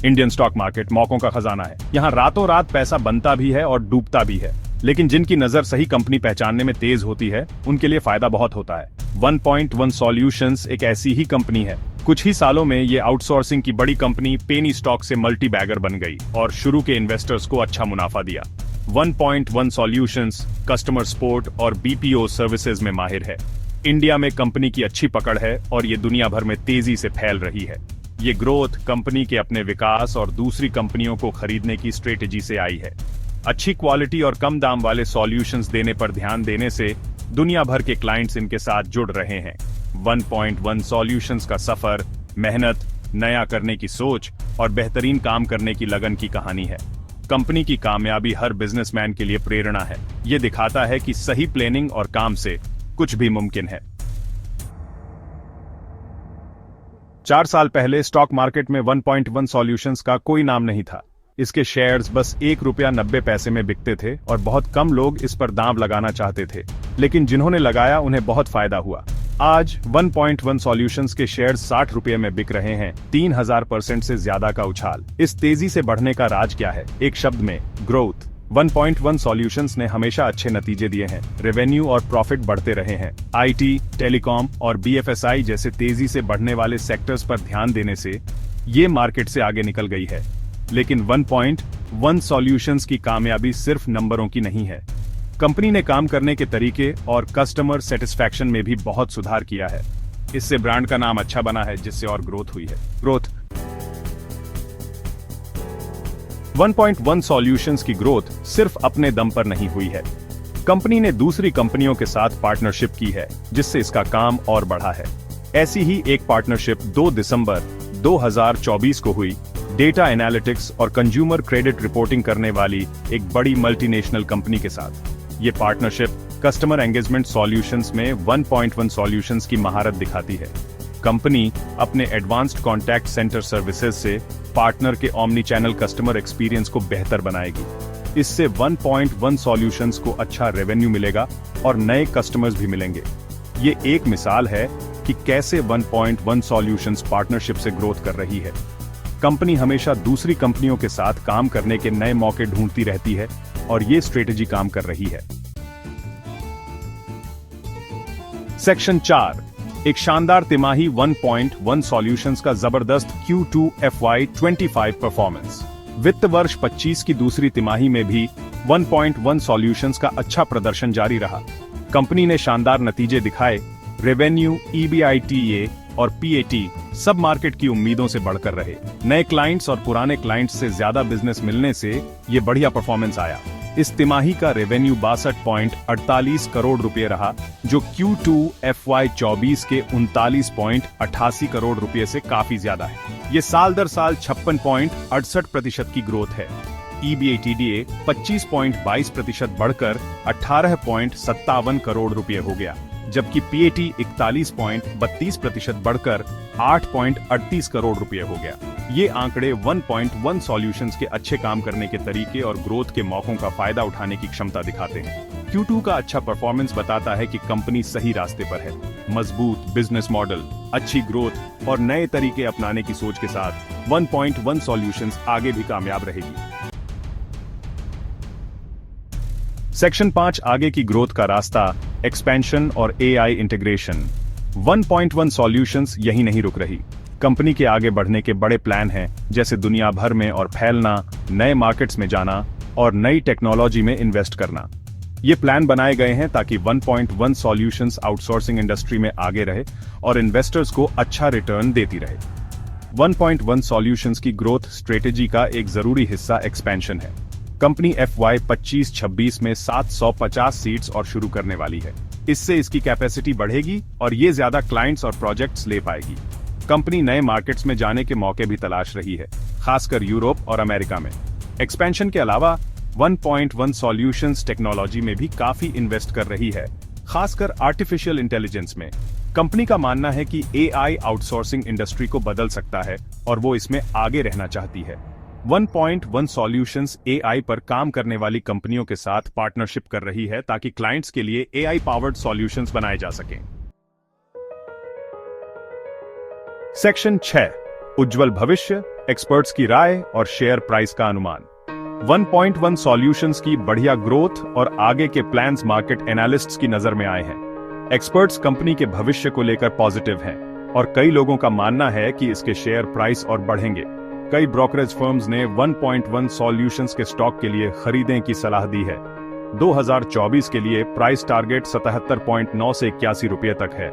Indian stock market मौकों का खजाना है। यहाँ रातों रात पैसा बनता भी है और डूबता भी है, लेकिन जिनकी नजर सही कंपनी पहचानने में तेज होती है उनके लिए फायदा बहुत होता है। 1.1 सॉल्यूशंस एक ऐसी ही कंपनी है। कुछ ही सालों में ये आउटसोर्सिंग की बड़ी कंपनी पेनी स्टॉक से मल्टी बैगर बन गई और शुरू के इन्वेस्टर्स को अच्छा मुनाफा दिया। 1.1 सॉल्यूशंस कस्टमर सपोर्ट और बीपीओ सर्विसेज में माहिर है। इंडिया में कंपनी की अच्छी पकड़ है और ये दुनिया भर में तेजी से फैल रही है। ये ग्रोथ कंपनी के अपने विकास और दूसरी कंपनियों को खरीदने की स्ट्रेटेजी से आई है। अच्छी क्वालिटी और कम दाम वाले सॉल्यूशंस देने पर ध्यान देने से दुनिया भर के क्लाइंट्स इनके साथ जुड़ रहे हैं। 1.1 सॉल्यूशंस का सफर मेहनत, नया करने की सोच और बेहतरीन काम करने की लगन की कहानी है। कंपनी की कामयाबी हर बिजनेसमैन के लिए प्रेरणा है। ये दिखाता है कि सही प्लानिंग और काम से कुछ भी मुमकिन है। 4 साल पहले स्टॉक मार्केट में 1.1 सॉल्यूशंस का कोई नाम नहीं था। इसके शेयर्स बस ₹1.90 में बिकते थे और बहुत कम लोग इस पर दांव लगाना चाहते थे, लेकिन जिन्होंने लगाया उन्हें बहुत फायदा हुआ। आज 1.1 सॉल्यूशंस के शेयर्स ₹60 में बिक रहे हैं। 3000% से ज्यादा का उछाल। इस तेजी से बढ़ने का राज क्या है? एक शब्द में, ग्रोथ। 1.1 सॉल्यूशंस ने हमेशा अच्छे नतीजे दिए हैं। रेवेन्यू और प्रॉफिट बढ़ते रहे हैं। आईटी, टेलीकॉम और बीएफएसआई जैसे तेजी से बढ़ने वाले सेक्टर्स पर ध्यान देने से ये मार्केट से आगे निकल गई है। लेकिन 1.1 सॉल्यूशंस की कामयाबी सिर्फ नंबरों की नहीं है। कंपनी ने काम करने के तरीके और कस्टमर सेटिस्फैक्शन में भी बहुत सुधार किया है। इससे ब्रांड का नाम अच्छा बना है, जिससे और ग्रोथ हुई है। ग्रोथ 1.1 सॉल्यूशंस की ग्रोथ सिर्फ अपने दम पर नहीं हुई है। कंपनी ने दूसरी कंपनियों के साथ पार्टनरशिप की है, जिससे इसका काम और बढ़ा है। ऐसी ही एक पार्टनरशिप 2 दिसंबर 2024 को हुई। डेटा एनालिटिक्स और कंज्यूमर क्रेडिट रिपोर्टिंग करने वाली एक बड़ी मल्टीनेशनल कंपनी के साथ। ये पार्टनरशिप कस्टमर एंगेजमेंट सॉल्यूशंस में 1.1 सॉल्यूशंस की महारत दिखाती है। कंपनी अपने एडवांस्ड कॉन्टैक्ट सेंटर सर्विसेज से पार्टनर के ऑमनी चैनल कस्टमर एक्सपीरियंस को बेहतर बनाएगी। इससे 1.1 सॉल्यूशंस को अच्छा रेवेन्यू मिलेगा और नए कस्टमर्स भी मिलेंगे। ये एक मिसाल है कि कैसे 1.1 सॉल्यूशंस पार्टनरशिप से ग्रोथ कर रही है। कंपनी हमेशा दूसरी कंपनियों के साथ काम करने के नए मौके ढूंढती रहती है और ये स्ट्रेटेजी काम कर रही है। सेक्शन 4, एक शानदार तिमाही 1.1 सॉल्यूशंस का जबरदस्त Q2 FY25 परफॉर्मेंस। वित्त वर्ष 25 की दूसरी तिमाही में भी 1.1 सॉल्यूशंस का अच्छा प्रदर्शन जारी रहा। कंपनी ने शानदार नतीजे दिखाए। रेवेन्यू, EBITDA और PAT सब मार्केट की उम्मीदों से बढ़कर रहे। नए क्लाइंट्स और पुराने क्लाइंट्स से ज्यादा बिजनेस मिलने से ये बढ़िया परफॉर्मेंस आया। इस तिमाही का रेवेन्यू 62.48 करोड़ रुपए रहा, जो Q2 FY24 के 39.88 करोड़ रुपए से काफी ज्यादा है। ये साल दर साल 56.68% की ग्रोथ है। EBITDA 25.22% बढ़कर 18.57 करोड़ रुपए हो गया, जबकि PAT 41.32% बढ़कर 8.38 करोड़ रुपए हो गया। ये आंकड़े 1.1 सॉल्यूशंस के अच्छे काम करने के तरीके और ग्रोथ के मौकों का फायदा उठाने की क्षमता दिखाते हैं। Q2 का अच्छा परफॉर्मेंस बताता है कि कंपनी सही रास्ते पर है। मजबूत बिजनेस मॉडल, अच्छी ग्रोथ और नए तरीके अपनाने की सोच के साथ 1.1 सॉल्यूशंस आगे भी कामयाब रहेगी। सेक्शन 5, आगे की ग्रोथ का रास्ता, एक्सपेंशन और AI इंटीग्रेशन। 1.1 सॉल्यूशंस यही नहीं रुक रही। कंपनी के आगे बढ़ने के बड़े प्लान हैं, जैसे दुनिया भर में और फैलना, नए मार्केट्स में जाना और नई टेक्नोलॉजी में इन्वेस्ट करना। ये प्लान बनाए गए हैं ताकि 1.1 सॉल्यूशंस आउटसोर्सिंग इंडस्ट्री में आगे रहे और इन्वेस्टर्स को अच्छा रिटर्न देती रहे। 1.1 सॉल्यूशंस की ग्रोथ स्ट्रेटेजी का एक जरूरी हिस्सा एक्सपेंशन है। कंपनी FY25-26 में 750 सीट्स और शुरू करने वाली है। इससे इसकी कैपेसिटी बढ़ेगी और ये ज्यादा क्लाइंट्स और प्रोजेक्ट्स ले पाएगी। कंपनी नए मार्केट्स में जाने के मौके भी तलाश रही है, खासकर यूरोप और अमेरिका में। एक्सपेंशन के अलावा 1.1 सॉल्यूशंस टेक्नोलॉजी में भी काफी इन्वेस्ट कर रही है, खासकर आर्टिफिशियल इंटेलिजेंस में। कंपनी का मानना है कि AI आउटसोर्सिंग इंडस्ट्री को बदल सकता है और वो इसमें आगे रहना चाहती है। 1.1 सॉल्यूशंस AI पर काम करने वाली कंपनियों के साथ पार्टनरशिप कर रही है ताकि क्लाइंट्स के लिए AI पावर्ड सॉल्यूशंस बनाए जा सकें। सेक्शन 6, उज्जवल भविष्य, एक्सपर्ट्स की राय और शेयर प्राइस का अनुमान। 1.1 सॉल्यूशंस की बढ़िया ग्रोथ और आगे के प्लान्स मार्केट एनालिस्ट्स की नजर में आए हैं। एक्सपर्ट्स कंपनी के भविष्य को लेकर पॉजिटिव हैं और कई लोगों का मानना है कि इसके शेयर प्राइस और बढ़ेंगे। कई ब्रोकरेज फर्म्स ने 1.1 सॉल्यूशंस के स्टॉक के लिए खरीदने की सलाह दी है। 2024 के लिए प्राइस टारगेट 77.9 से 81 रुपये तक है।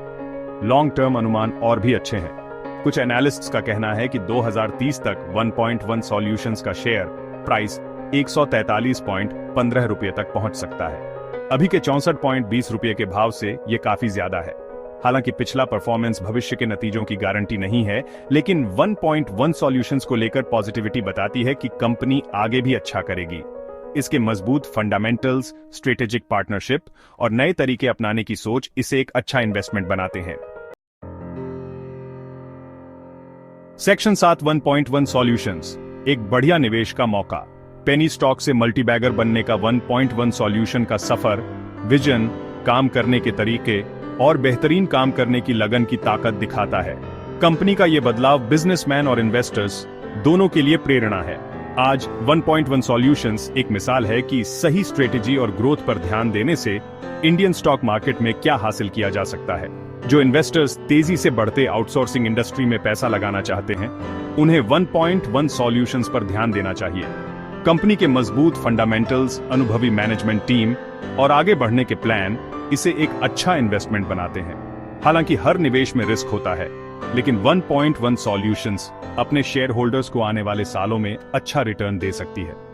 लॉन्ग टर्म अनुमान और भी अच्छे हैं। कुछ एनालिस्ट्स का कहना है कि 2030 तक 1.1 सॉल्यूशंस का शेयर प्राइस 143.15 रुपये तक पहुंच सकता है। अभी के 64.20 रुपये के भाव से ये काफी ज्यादा है। हालांकि पिछला परफॉर्मेंस भविष्य के नतीजों की गारंटी नहीं है, लेकिन 1.1 सॉल्यूशंस को लेकर पॉजिटिविटी बताती है कि कंपनी आगे भी अच्छा करेगी। इसके मजबूत फंडामेंटल्स, स्ट्रेटेजिक पार्टनरशिप और नए तरीके अपनाने की सोच इसे एक अच्छा इन्वेस्टमेंट बनाते हैं। सेक्शन 7 1.1 सॉल्यूशंस, एक बढ़िया निवेश का मौका। पेनी स्टॉक से मल्टीबैगर बनने का 1.1 सॉल्यूशन का सफर, विजन, काम करने के तरीके और बेहतरीन काम करने की लगन की ताकत दिखाता है। कंपनी का यह बदलाव बिजनेसमैन और इन्वेस्टर्स दोनों के लिए प्रेरणा है। आज 1.1 सॉल्यूशंस एक मिसाल है कि सही स्ट्रेटेजी और ग्रोथ पर ध्यान देने से इंडियन स्टॉक मार्केट में क्या हासिल किया जा सकता है। जो इन्वेस्टर्स तेजी से बढ़ते आउटसोर्सिंग इंडस्ट्री में पैसा लगाना चाहते हैं, उन्हें 1.1 सॉल्यूशंस पर ध्यान देना चाहिए। कंपनी के मजबूत फंडामेंटल्स, अनुभवी मैनेजमेंट टीम और आगे बढ़ने के प्लान इसे एक अच्छा इन्वेस्टमेंट बनाते हैं। हालांकि हर निवेश में रिस्क होता है, लेकिन 1.1 सॉल्यूशंस अपने शेयर होल्डर्स को आने वाले सालों में अच्छा रिटर्न दे सकती है।